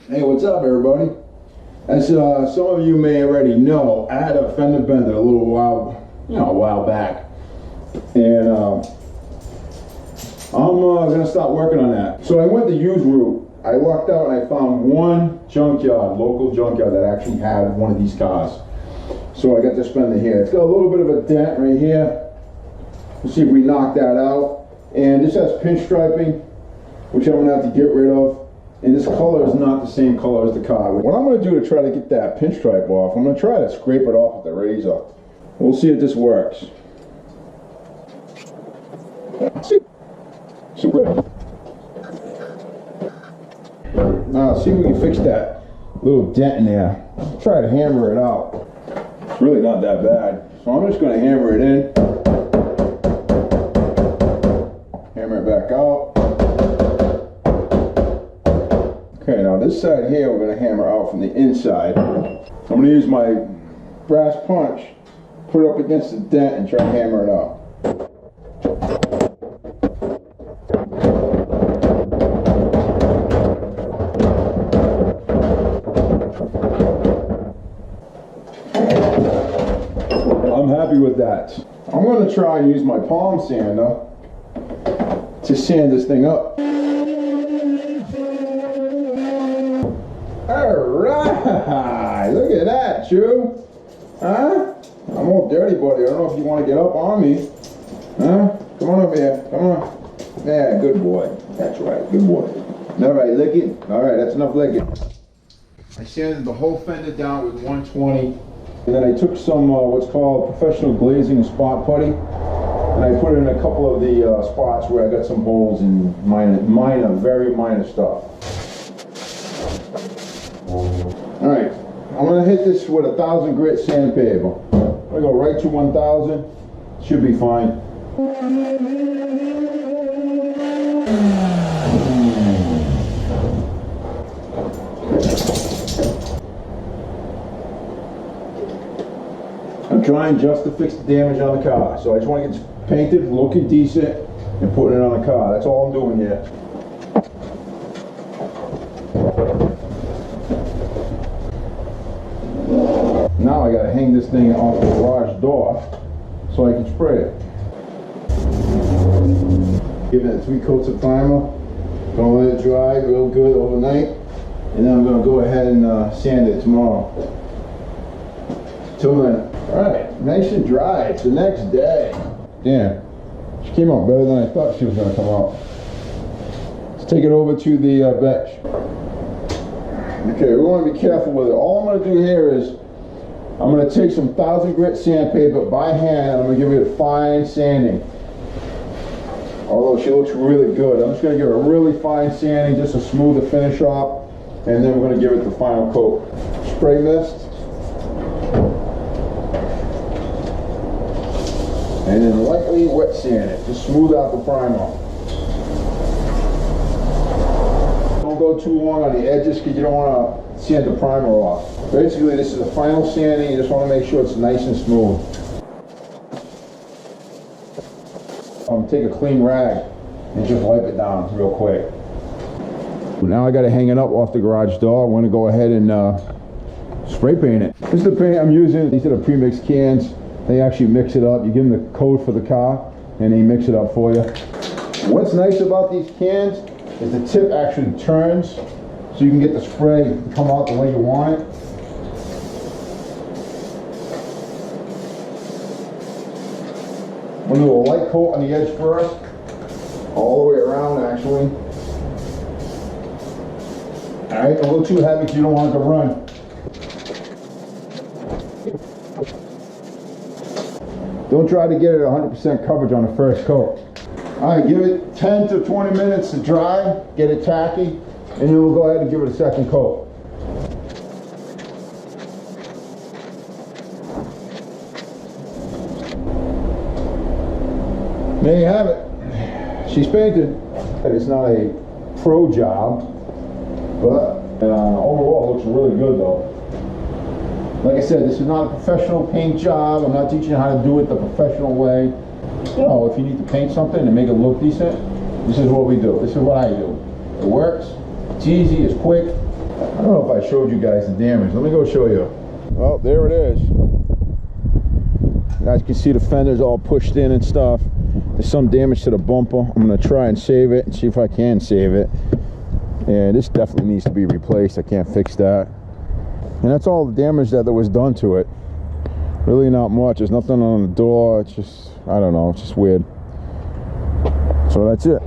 Hey, what's up, everybody? As some of you may already know, I had a fender bender a while back, and I'm gonna start working on that. So I went the used route. I lucked out and I found one junkyard, local junkyard, that actually had one of these cars. So I got this fender here. It's got a little bit of a dent right here. Let's see if we knock that out. And this has pinstriping, which I'm gonna have to get rid of. And this color is not the same color as the car. What I'm going to do to try to get that pinstripe off, I'm going to try to scrape it off with the razor. We'll see if this works. Now, see if we can fix that little dent in there. Try to hammer it out. It's really not that bad. So I'm just going to hammer it in. Hammer it back out. Okay, now this side here we're going to hammer out from the inside. I'm going to use my brass punch, put it up against the dent and try to hammer it out. I'm happy with that. I'm going to try and use my palm sander to sand this thing up. Alright, look at that, Chew. Huh? I'm all dirty, buddy. I don't know if you want to get up on me. Huh? Come on over here. Come on. Yeah, good boy. That's right, good boy. Alright, lick it. Alright, that's enough licking. I sanded the whole fender down with 120. And then I took some what's called professional glazing and spot putty. And I put it in a couple of the spots where I got some holes and very minor stuff. Alright, I'm going to hit this with 1,000 grit sandpaper. I'm going to go right to 1,000. Should be fine. I'm trying just to fix the damage on the car. So I just want to get it painted, looking decent, and putting it on the car. That's all I'm doing here. Now I gotta hang this thing off the garage door so I can spray it. Give it 3 coats of primer. Gonna let it dry real good overnight, and then I'm gonna go ahead and sand it tomorrow. Till then. Alright, nice and dry. It's the next day. Damn, she came out better than I thought she was gonna come out. Let's take it over to the bench. Okay, we want to be careful with it. All I'm gonna do here is I'm going to take some 1,000 grit sandpaper by hand and I'm going to give it a fine sanding. Although she looks really good, I'm just going to give her a really fine sanding just to smooth the finish off, and then we're going to give it the final coat. Spray mist, and then lightly wet sand it, just smooth out the primer. Don't go too long on the edges because you don't want to sand the primer off. Basically, this is the final sanding. You just want to make sure it's nice and smooth. Take a clean rag and just wipe it down real quick. Now I got to hang it up off the garage door. I'm going to go ahead and spray paint it. This is the paint I'm using. These are the pre-mixed cans. They actually mix it up. You give them the code for the car and they mix it up for you. What's nice about these cans is the tip actually turns so you can get the spray to come out the way you want it. I'm going to do a light coat on the edge first, all the way around actually. Alright, a little too heavy because you don't want it to run. Don't try to get it 100% coverage on the first coat. Alright, give it 10 to 20 minutes to dry, get it tacky, and then we'll go ahead and give it a second coat. There you have it. She's painted. It's not a pro job, but overall it looks really good though. Like I said, this is not a professional paint job. I'm not teaching you how to do it the professional way. You know, if you need to paint something and make it look decent, this is what we do. This is what I do. It works. It's easy. It's quick. I showed you guys the damage. Let me go show you. Oh, there it is. You guys can see the fender's all pushed in and stuff. There's some damage to the bumper. I'm gonna try and save it and see if I can save it. And this definitely needs to be replaced. I can't fix that. And that's all the damage that was done to it. Really not much. There's nothing on the door. It's just, I don't know, it's just weird. So that's it.